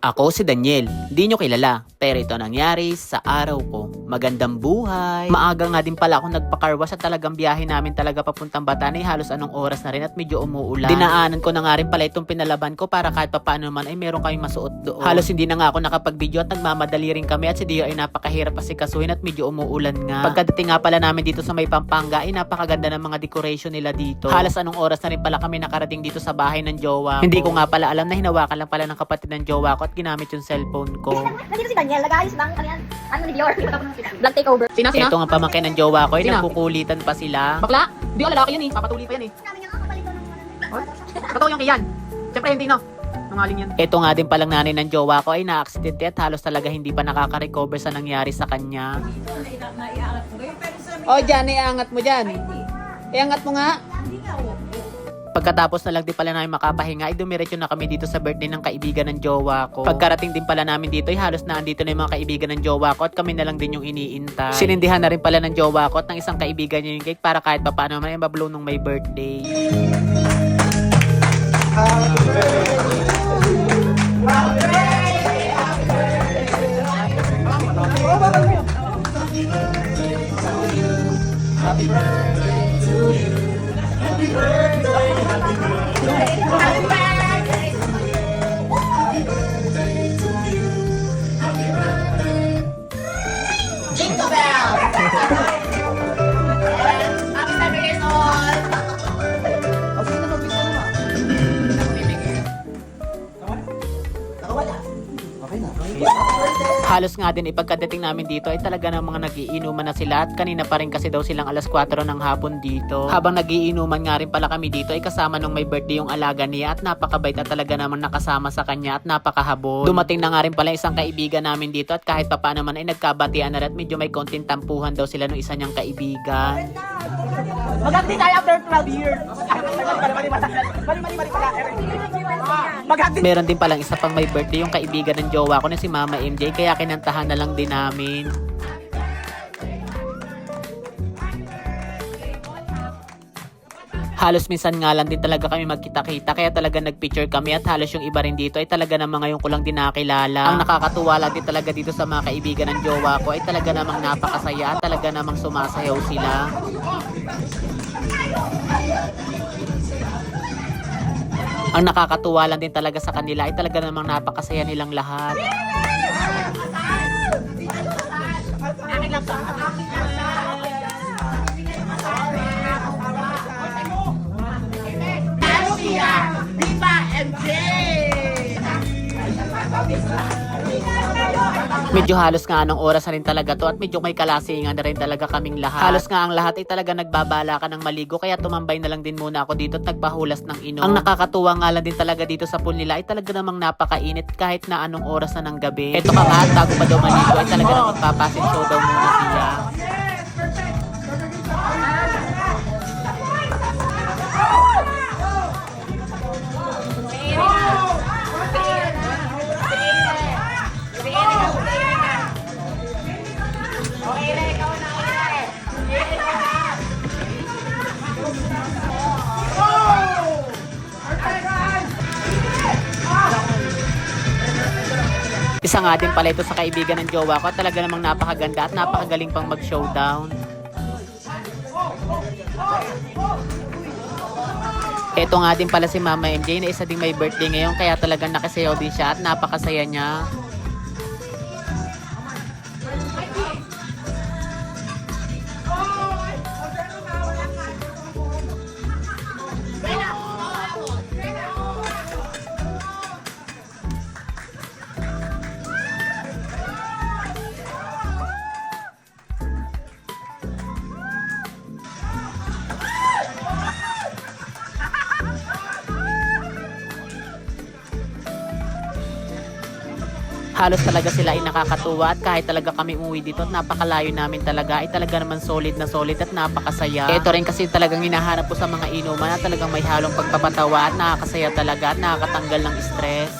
Ako si Daniel, di nyo kilala, pero ito nangyari sa araw ko. Magandang buhay! Maaga nga din pala ako nagpa-carwash at talagang biyahe namin talaga papuntang Batanes, halos anong oras na rin at medyo umuulan. Dinaanan ko na nga rin pala itong pinalaban ko para kahit papaano naman ay meron kaming masuot doon. Halos hindi na nga ako nakapag-video at nagmamadali rin kami at si Dio ay napakahirap asikasuhin at medyo umuulan nga. Pagkadating nga pala namin dito sa may Pampanga ay napakaganda ng mga decoration nila dito. Halos anong oras na rin pala kami nakarating dito sa bahay ng jowa ko. Hindi ko nga pala alam na hinawakan lang pala ng kapatid ng jowa ko at ginamit yung cellphone ko. Nandito si Daniel, nag-aayos ng ano ni Dior. Vlog takeover. Sina? Ito nga pamangkin ng jowa ko ay Sina? nagkukulitan pa sila. Bakla? Di ko lalaki yan eh. Papatuloy pa yan eh. Totoo yung kiyan. Siyempre hindi no. Nangaling yan. Ito nga din palang nanay ng jowa ko ay na-aksidente at halos talaga hindi pa nakaka-recover sa nangyari sa kanya. O dyan, iangat mo dyan. Iangat mo nga. Pagkatapos na lang din pala namin makapahinga ay dumiretso na kami dito sa birthday ng kaibigan ng jowa ko. Pagkarating din pala namin dito ay halos na andito na yung mga kaibigan ng jowa ko at kami na lang din yung iniintay. Sinindihan na rin pala ng jowa ko at ng isang kaibigan niya yung cake para kahit pa paano naman ay mablow nung may birthday. Jingle Bell! Happy 7 years old! Halos nga din ipagkadating namin dito ay talaga ng mga nagiinuman na sila at kanina pa rin kasi daw silang alas 4 ng hapon dito. Habang nagiinuman nga rin pala kami dito ay kasama nung may birthday yung alaga niya at napakabait at talaga namang nakasama sa kanya at napakahabol. Dumating na nga rin pala isang kaibigan namin dito at kahit pa paano naman ay nagkabatian na rin at medyo may konting tampuhan daw sila nung isa niyang kaibigan. Maganda tayo after 12 years. Meron din palang isa pang may birthday yung kaibigan ng jowa ko na si Mama MJ kaya kinantahan na lang din namin. Halos minsan nga lang din talaga kami magkita-kita kaya talaga nagpicture kami at halos yung iba rin dito ay talaga namang ngayon ko lang din nakilala. Ang nakakatuwa lang din talaga dito sa mga kaibigan ng jowa ko ay talaga namang napakasaya at talaga namang sumasayaw sila. Ang nakakatuwa lang din talaga sa kanila ay talaga namang napakasaya nilang lahat. Medyo halos nga anong oras na rin talaga to at medyo may kalasingan na rin talaga kaming lahat. Halos nga ang lahat ay talaga nagbabala ka ng maligo kaya tumambay na lang din muna ako dito at nagpahulas ng inom. Ang nakakatuwa nga lang din talaga dito sa pool nila ay talaga namang napakainit kahit na anong oras na ng gabi. Eto ka nga, bago pa daw maligo ay talaga namang papasin show daw muna siya. Isa nga din pala ito sa kaibigan ng jowa ko at talaga namang napakaganda at napakagaling pang mag-showdown. Ito nga din pala si Mama MJ na isa ding may birthday ngayon kaya talagang nakasayaw din siya at napakasaya niya. Halos talaga sila ay nakakatuwa at kahit talaga kami umuwi dito at napakalayo namin talaga ay talaga naman solid na solid at napakasaya. Ito rin kasi talagang hinahanap ko sa mga inuman at talagang may halong pagpapatawa at nakakasaya talaga at nakakatanggal ng stress.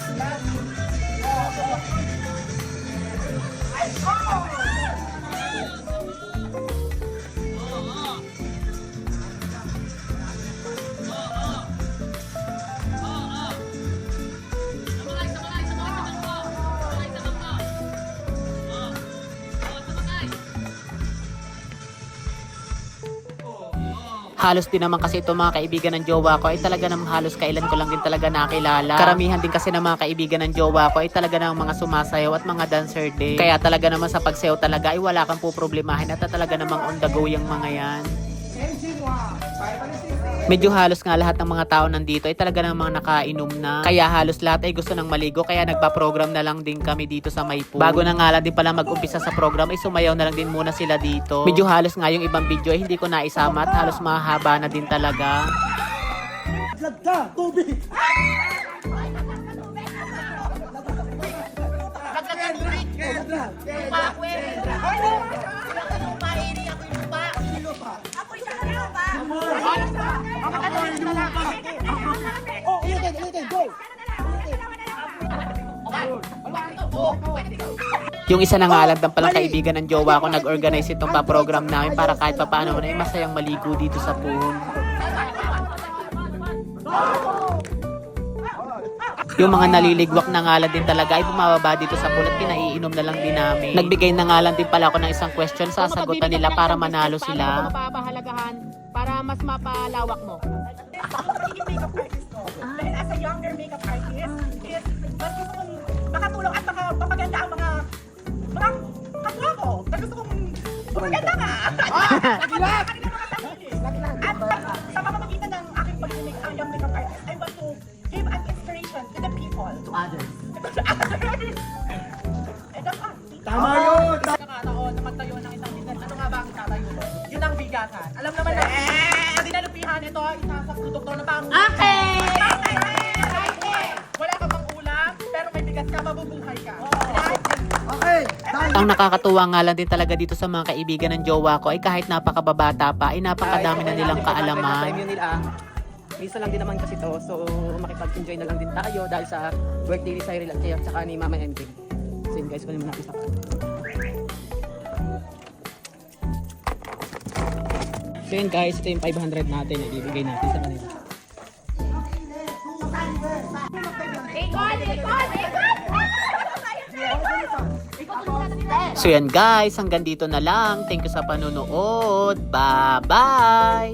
Halos din naman kasi itong mga kaibigan ng jowa ko ay talaga naman halos kailan ko lang din talaga nakilala. Karamihan din kasi ng mga kaibigan ng jowa ko ay talaga ng mga sumasayaw at mga dancer din. Kaya talaga naman sa pagsayaw talaga ay wala kang poproblemahin at talaga namang on the go yung mga yan. Medyo halos nga lahat ng mga tao nandito ay talaga namang nakainom na. Kaya halos lahat ay gusto ng maligo kaya nagpa-program na lang din kami dito sa may pool. Bago na nga lang din pala mag-umpisa sa program ay sumayaw na lang din muna sila dito. Medyo halos nga yung ibang video ay hindi ko naisama at halos mahaba na din talaga. Lagda, tubig! Oh, ulitin, go! Yung isa na nga lang ng palang kaibigan ng jowa ko nag-organize itong pa-program namin para kahit pa paano na ay masayang maligo dito sa pool. Yung mga naliligwak na nga lang din talaga ay bumababa dito sa pool at pinaiinom na lang din namin. Nagbigay na nga lang din pala ako ng isang question sa sagutan nila para manalo sila. Paano mo mapapahalagahan para mas mapalawak mo? Ako magiging makeup artist ko. Dahil as a younger makeup artist, is mas gusto kong makatulong at mapaganda ang mga kapwa ko. Na gusto kong maganda nga. At sa pamamagitan ng aking pagiging young makeup artist, I want to give an inspiration to the people. To others. Tama yun! Nakakataon na magtayo ng isang business. Ano nga ba ang tatayo mo? Yun ang bigasan. Alam naman na, dinalupihan ito, isang produkto na pang... Okay! Wala ka pang ulam, pero may bigas ka, mabubuhay ka. Okay, dahil Ang nakakatuwa nga lang din talaga dito sa mga kaibigan ng jowa ko ay kahit napakababata pa ay napakadami na nilang kaalaman. Time yun nila. Minsan lang din naman kasi to, so makipag-enjoy na lang din tayo dahil sa birthday ni Cyril at kaya saka ni Mama MJ. So yun guys, kunin mo natin sa So yun guys, ito yung 500 natin, ibibigay natin sa kanila. So yan guys, hanggang dito na lang. Thank you sa panonood. Bye-bye!